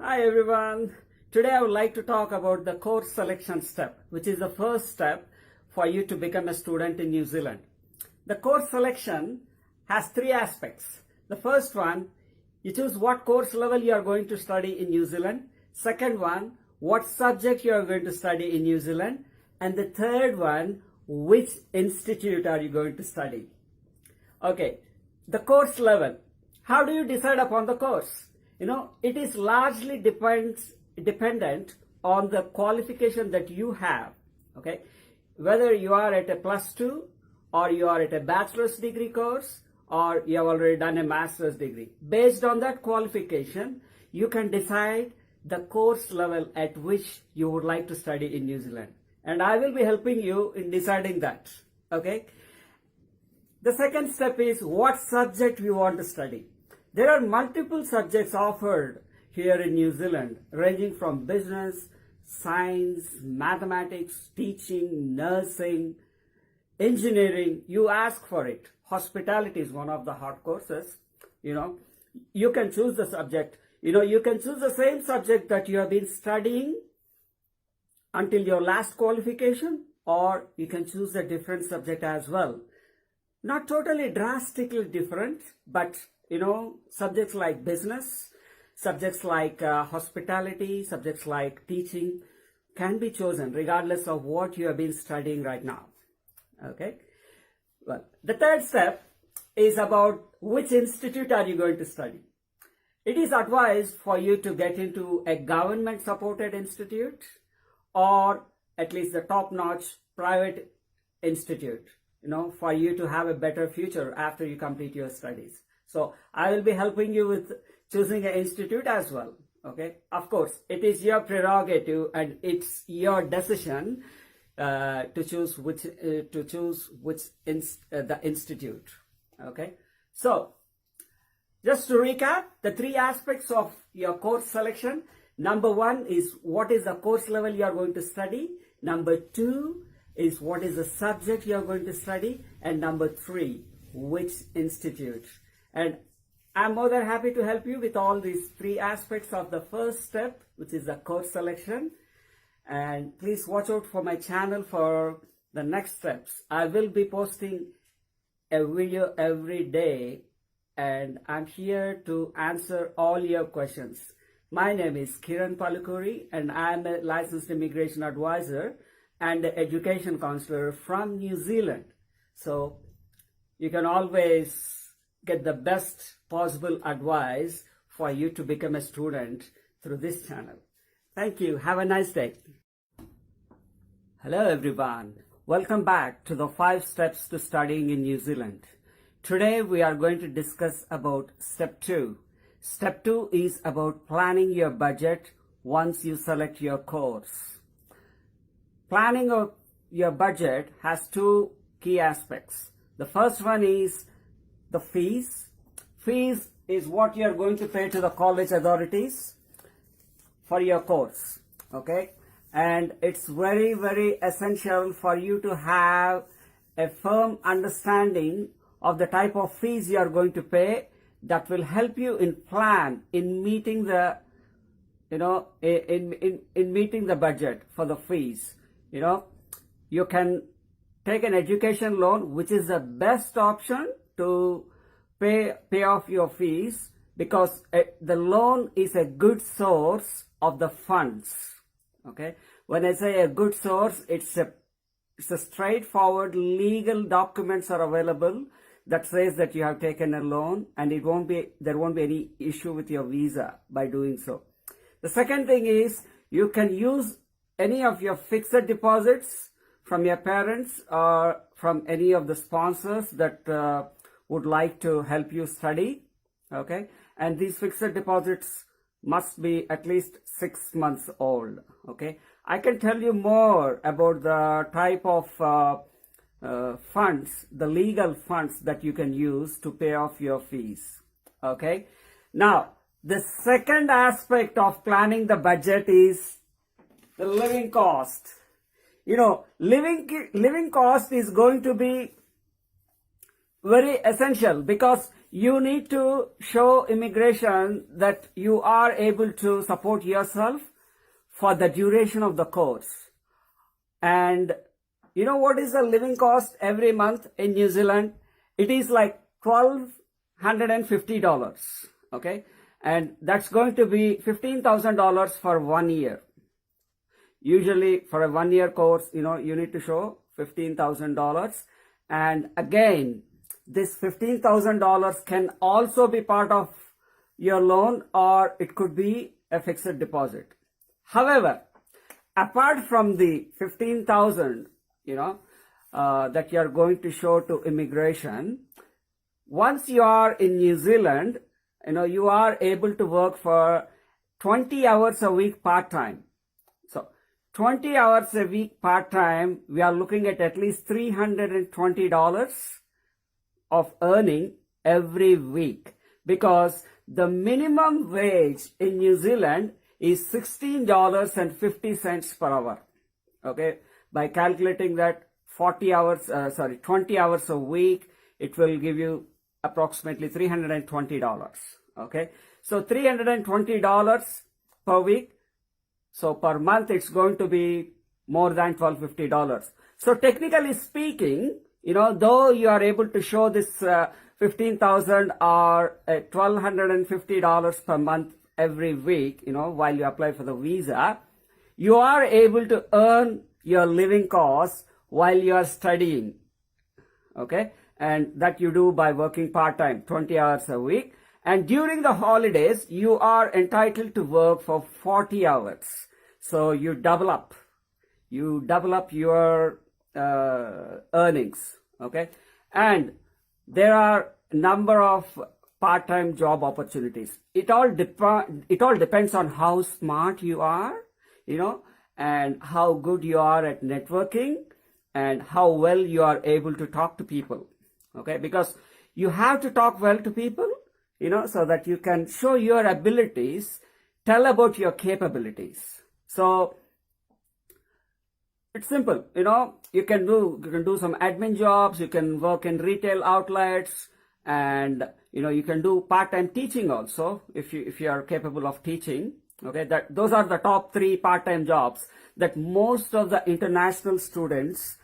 Hi everyone. Today I would like to talk about the course selection step, which is the first step for you to become a student in New Zealand. The course selection has three aspects. The first one, you choose what course level you are going to study in New Zealand. Second one, what subject you are going to study in New Zealand. And the third one, which institute are you going to study? Okay, the course level. How do you decide upon the course? It is largely dependent on the qualification that you have. Okay, whether you are at a +2 or you are at a bachelor's degree course or you have already done a master's degree. Based on that qualification, you can decide the course level at which you would like to study in New Zealand. And I will be helping you in deciding that. Okay. The second step is what subject we want to study. There are multiple subjects offered here in New Zealand, ranging from business, science, mathematics, teaching, nursing, engineering. You ask for it. Hospitality is one of the hard courses. You can choose the subject. You can choose the same subject that you have been studying until your last qualification, or you can choose a different subject as well. Not totally drastically different, but subjects like business, subjects like hospitality, subjects like teaching can be chosen regardless of what you have been studying right now. Okay. Well, the third step is about which institute are you going to study. It is advised for you to get into a government supported institute or at least the top-notch private institute, for you to have a better future after you complete your studies. So I will be helping you with choosing an institute as well. Okay. Of course, it is your prerogative and it's your decision to choose which the institute. Okay. So just to recap, the three aspects of your course selection. Number one is what is the course level you are going to study. Number two is what is the subject you are going to study. And number three, which institute. And I'm more than happy to help you with all these three aspects of the first step, which is the course selection. And please watch out for my channel for the next steps. I will be posting a video every day and I'm here to answer all your questions. My name is Kiran Palukuri and I'm a licensed immigration advisor and education counselor from New Zealand. So you can always get the best possible advice for you to become a student through this channel. Thank you. Have a nice day. Hello everyone. Welcome back to the 5 steps to studying in New Zealand. Today we are going to discuss about step 2. Step 2 is about planning your budget once you select your course. Planning of your budget has 2 key aspects. The first one is the fees. Fees is what you are going to pay to the college authorities for your course. Okay. And it's very, very essential for you to have a firm understanding of the type of fees you are going to pay that will help you in meeting the meeting the budget for the fees. You can take an education loan, which is the best option to pay off your fees, because the loan is a good source of the funds. Okay, when I say a good source, it's a straightforward legal documents are available that says that you have taken a loan, and there won't be any issue with your visa by doing so. The second thing is you can use any of your fixed deposits from your parents or from any of the sponsors that would like to help you study. Okay, and these fixed deposits must be at least 6 months old. Okay, I can tell you more about the type of funds, the legal funds that you can use to pay off your fees. Okay, now the second aspect of planning the budget is the living cost. Living cost is going to be very essential, because you need to show immigration that you are able to support yourself for the duration of the course. And you know what is the living cost every month in New Zealand? It is like $1,250, okay? And that's going to be $15,000 for 1 year. Usually for a 1 year course, you need to show $15,000. And again, this $15,000 can also be part of your loan, or it could be a fixed deposit. However, apart from the $15,000, that you are going to show to immigration, once you are in New Zealand, you are able to work for 20 hours a week part-time. So 20 hours a week part-time, we are looking at least $320 of earning every week, because the minimum wage in New Zealand is $16.50 per hour. Okay, by calculating that 20 hours a week, it will give you approximately $320. Okay, so $320 per week. So per month, it's going to be more than $1,250. So technically speaking, though you are able to show this $15,000 or $1,250 per month every week, while you apply for the visa, you are able to earn your living costs while you are studying. Okay, and that you do by working part-time, 20 hours a week. And during the holidays, you are entitled to work for 40 hours. So you double up your earnings. Okay, and there are number of part-time job opportunities. It all depends on how smart you are, and how good you are at networking, and how well you are able to talk to people. Okay, because you have to talk well to people, so that you can show your abilities, tell about your capabilities. So it's simple, you can do some admin jobs, you can work in retail outlets, and you can do part-time teaching also if you are capable of teaching. Okay, those are the top 3 part-time jobs that most of the international students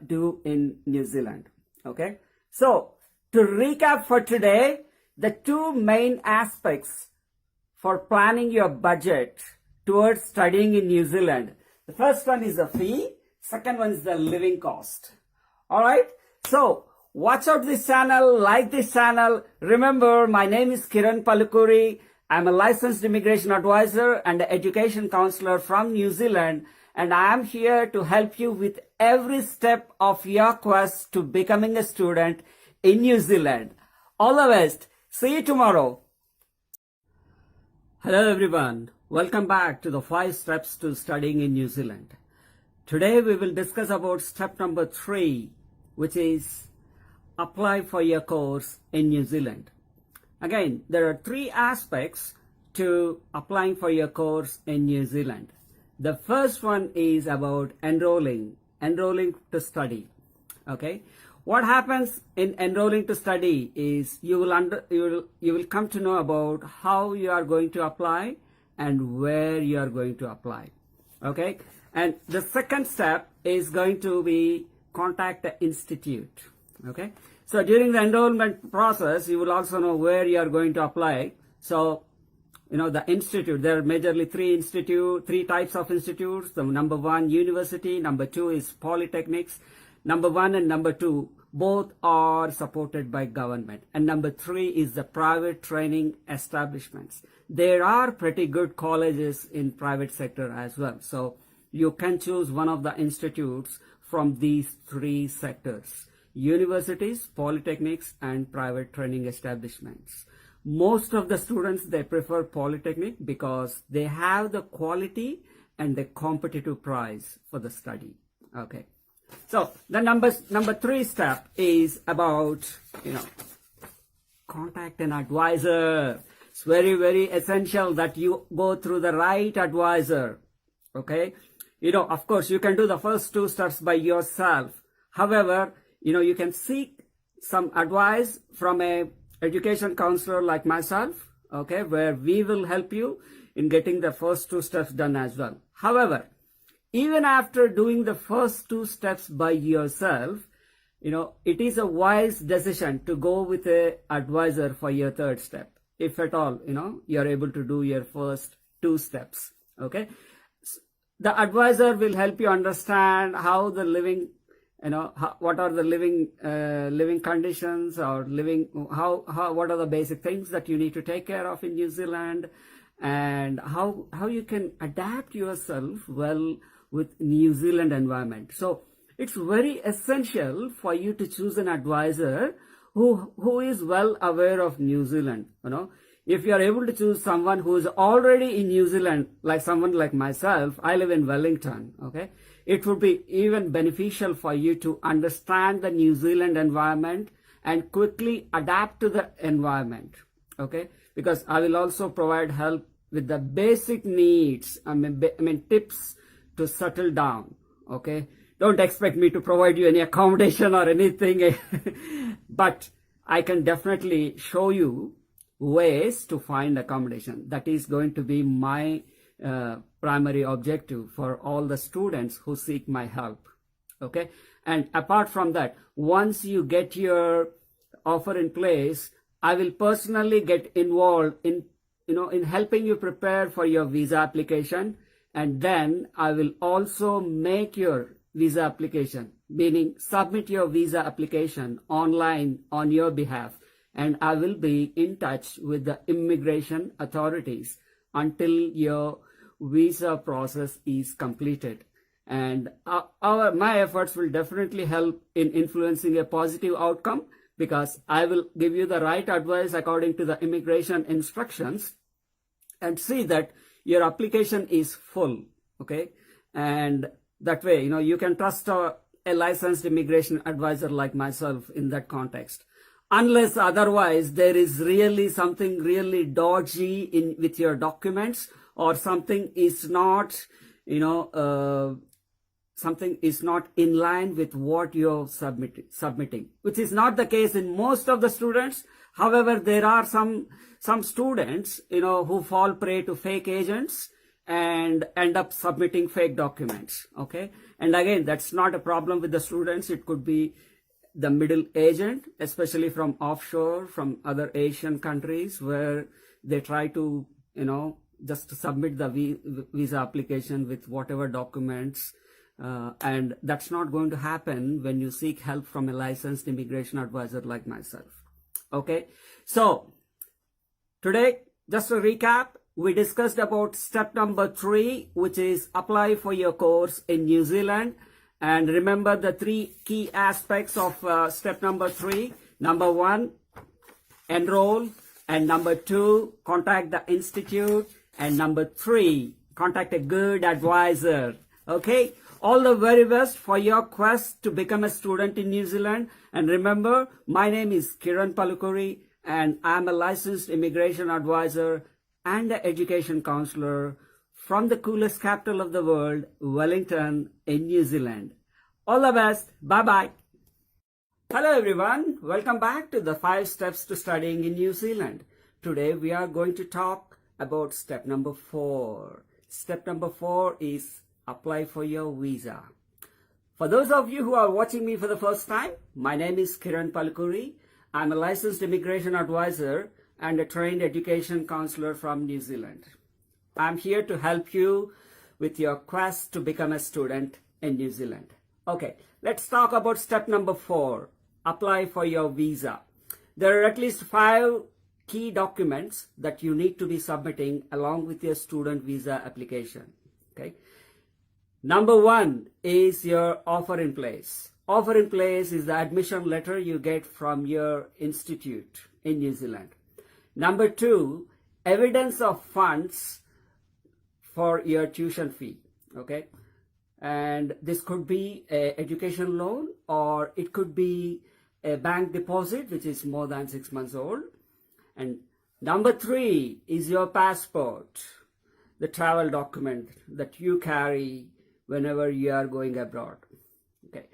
do in New Zealand. Okay, so to recap for today, the 2 main aspects for planning your budget towards studying in New Zealand. The first one is the fee, second one is the living cost. All right, so watch out this channel, like this channel. Remember, my name is Kiran Palukuri. I'm a licensed immigration advisor and education counselor from New Zealand, and I am here to help you with every step of your quest to becoming a student in New Zealand. All the best. See you tomorrow. Hello everyone. Welcome back to the 5 steps to studying in New Zealand. Today we will discuss about step number 3, which is apply for your course in New Zealand. Again, there are 3 aspects to applying for your course in New Zealand. The first one is about enrolling to study. Okay, what happens in enrolling to study is you will come to know about how you are going to apply and where you are going to apply. Okay, and the second step is going to be contact the institute. Okay, so during the enrollment process, you will also know where you are going to apply. So the institute, there are majorly 3 types of institutes. The number 1, university. Number 2 is polytechnics. Number 1 and number 2, both are supported by government. And number 3 is the private training establishments. There are pretty good colleges in private sector as well. So you can choose one of the institutes from these 3 sectors: universities, polytechnics, and private training establishments. Most of the students, they prefer polytechnic because they have the quality and the competitive price for the study. Okay, so the number 3 step is about contact an advisor. It's very, very essential that you go through the right advisor. Okay, of course you can do the first 2 steps by yourself. However, you can seek some advice from a education counselor like myself, okay, where we will help you in getting the first 2 steps done as well. However, even after doing the first 2 steps by yourself, it is a wise decision to go with a advisor for your 3rd step. If at all, you're able to do your first 2 steps, okay? The advisor will help you understand how the living, what are the living conditions, or what are the basic things that you need to take care of in New Zealand, and how you can adapt yourself well with New Zealand environment. So it's very essential for you to choose an advisor who is well aware of New Zealand. If you are able to choose someone who is already in New Zealand, like someone like myself, I live in Wellington, okay, it would be even beneficial for you to understand the New Zealand environment and quickly adapt to the environment, okay, because I will also provide help with the basic needs, tips to settle down, okay. Don't expect me to provide you any accommodation or anything, but I can definitely show you ways to find accommodation. That is going to be my primary objective for all the students who seek my help, okay. And apart from that, once you get your offer in place, I will personally get involved in helping you prepare for your visa application, and then I will also make your visa application, meaning submit your visa application online on your behalf, and I will be in touch with the immigration authorities until your visa process is completed. And my efforts will definitely help in influencing a positive outcome, because I will give you the right advice according to the immigration instructions, and see that your application is full, okay. And that way, you can trust a licensed immigration advisor like myself in that context. Unless otherwise there is really something really dodgy with your documents, or something is not, something is not in line with what you're submitting, which is not the case in most of the students. However, there are some students, who fall prey to fake agents and end up submitting fake documents, okay. And again, that's not a problem with the students. It could be the middle agent, especially from offshore, from other Asian countries, where they try to, just submit the visa application with whatever documents, and that's not going to happen when you seek help from a licensed immigration advisor like myself, okay. So today, just to recap, we discussed about step number 3, which is apply for your course in New Zealand. And remember the 3 key aspects of step number 3. Number 1, enroll. And number 2, contact the institute. And number 3, contact a good advisor. Okay? All the very best for your quest to become a student in New Zealand. And remember, my name is Kiran Palukuri, and I'm a licensed immigration advisor and an education counselor from the coolest capital of the world, Wellington in New Zealand. All the best. Bye-bye. Hello everyone. Welcome back to the 5 steps to studying in New Zealand. Today we are going to talk about step number 4. Step number 4 is apply for your visa. For those of you who are watching me for the first time, my name is Kiran Palukuri. I'm a licensed immigration advisor and a trained education counselor from New Zealand. I'm here to help you with your quest to become a student in New Zealand. Okay, let's talk about step number 4, apply for your visa. There are at least 5 key documents that you need to be submitting along with your student visa application. Okay. Number 1 is your offer in place. Offer in place is the admission letter you get from your institute in New Zealand. Number 2, evidence of funds for your tuition fee, okay? And this could be an education loan, or it could be a bank deposit, which is more than 6 months old. And number 3 is your passport, the travel document that you carry whenever you are going abroad, okay?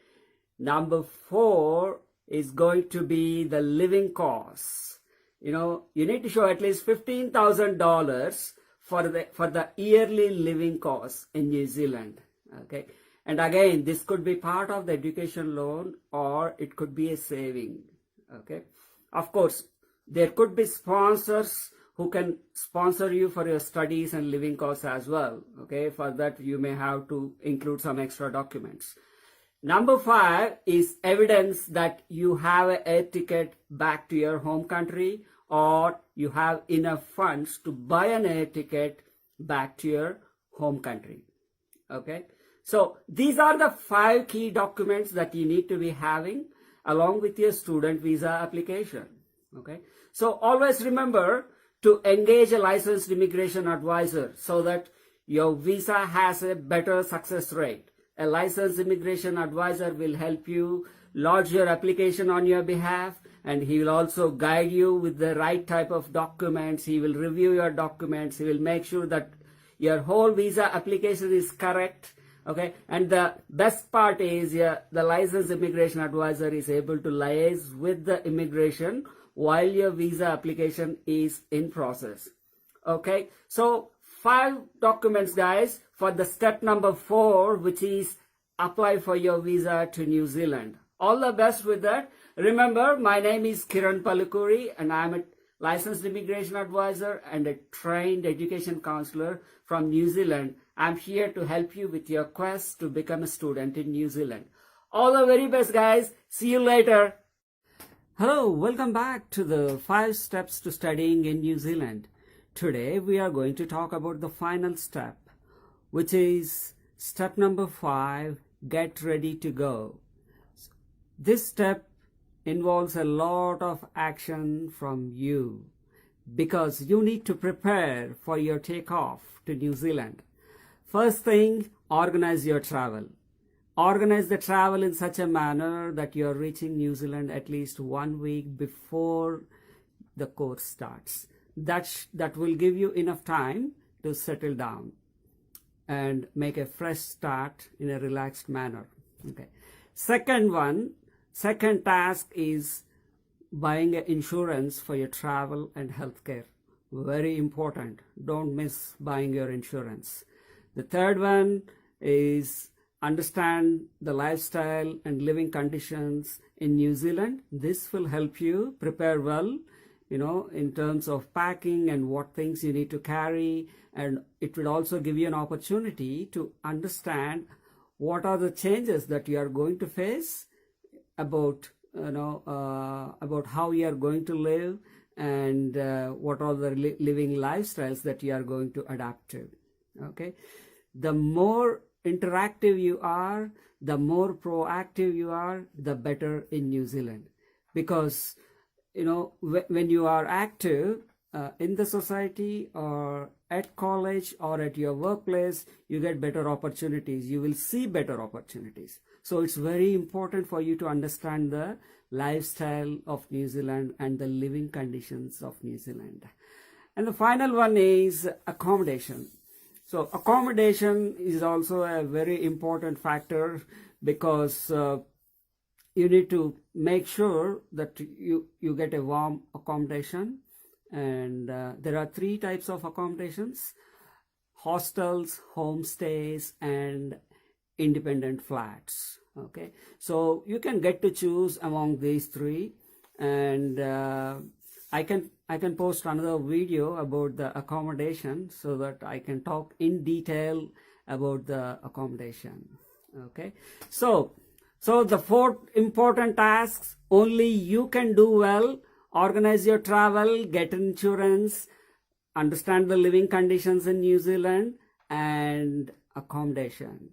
Number 4 is going to be the living costs. you need to show at least $15,000 for the yearly living costs in New Zealand. Okay, and again, this could be part of the education loan or it could be a saving. Okay, of course, there could be sponsors who can sponsor you for your studies and living costs as well. Okay, for that you may have to include some extra documents. Number 5 is evidence that you have an air ticket back to your home country, or you have enough funds to buy an air ticket back to your home country. Okay, so these are the 5 key documents that you need to be having along with your student visa application. Okay, so always remember to engage a licensed immigration advisor so that your visa has a better success rate. A licensed immigration advisor will help you lodge your application on your behalf, and he will also guide you with the right type of documents. He will review your documents. He will make sure that your whole visa application is correct. Okay, and the best part is the licensed immigration advisor is able to liaise with the immigration while your visa application is in process. Okay, so 5 documents, guys, for the step number 4, which is apply for your visa to New Zealand. All the best with that. Remember, my name is Kiran Palukuri, and I'm a licensed immigration advisor and a trained education counselor from New Zealand. I'm here to help you with your quest to become a student in New Zealand. All the very best, guys. See you later. Hello, welcome back to the 5 steps to studying in New Zealand. Today we are going to talk about the final step, which is step number 5, get ready to go. This step involves a lot of action from you because you need to prepare for your takeoff to New Zealand. First thing, organize your travel. Organize the travel in such a manner that you are reaching New Zealand at least 1 week before the course starts. That will give you enough time to settle down and make a fresh start in a relaxed manner. Okay. Second task is buying insurance for your travel and healthcare. Very important. Don't miss buying your insurance. The third one is understand the lifestyle and living conditions in New Zealand. This will help you prepare well, in terms of packing and what things you need to carry. And it will also give you an opportunity to understand what are the changes that you are going to face about how you are going to live, and what are the living lifestyles that you are going to adapt to. Okay, the more interactive you are, the more proactive you are, the better in New Zealand, because when you are active in the society or at college or at your workplace, you get better opportunities. You will see better opportunities. So it's very important for you to understand the lifestyle of New Zealand and the living conditions of New Zealand. And the final one is accommodation. So accommodation is also a very important factor because you need to make sure that you get a warm accommodation. And there are 3 types of accommodations: hostels, homestays, and independent flats. Okay, so you can get to choose among these 3, and I can post another video about the accommodation so that I can talk in detail about the accommodation. Okay, so the 4 important tasks only you can do well: organize your travel, get insurance, understand the living conditions in New Zealand, and accommodation.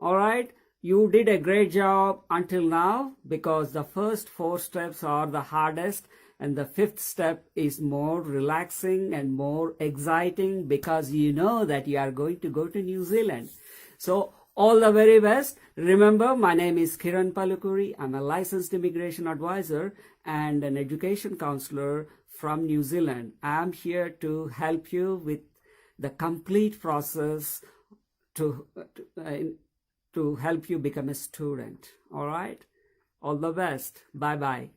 All right, you did a great job until now, because the first 4 steps are the hardest, and the 5th step is more relaxing and more exciting because you know that you are going to go to New Zealand. So all the very best. Remember, my name is Kiran Palukuri. I'm a licensed immigration advisor and an education counselor from New Zealand. I'm here to help you with the complete process to help you become a student. All right? All the best. Bye-bye.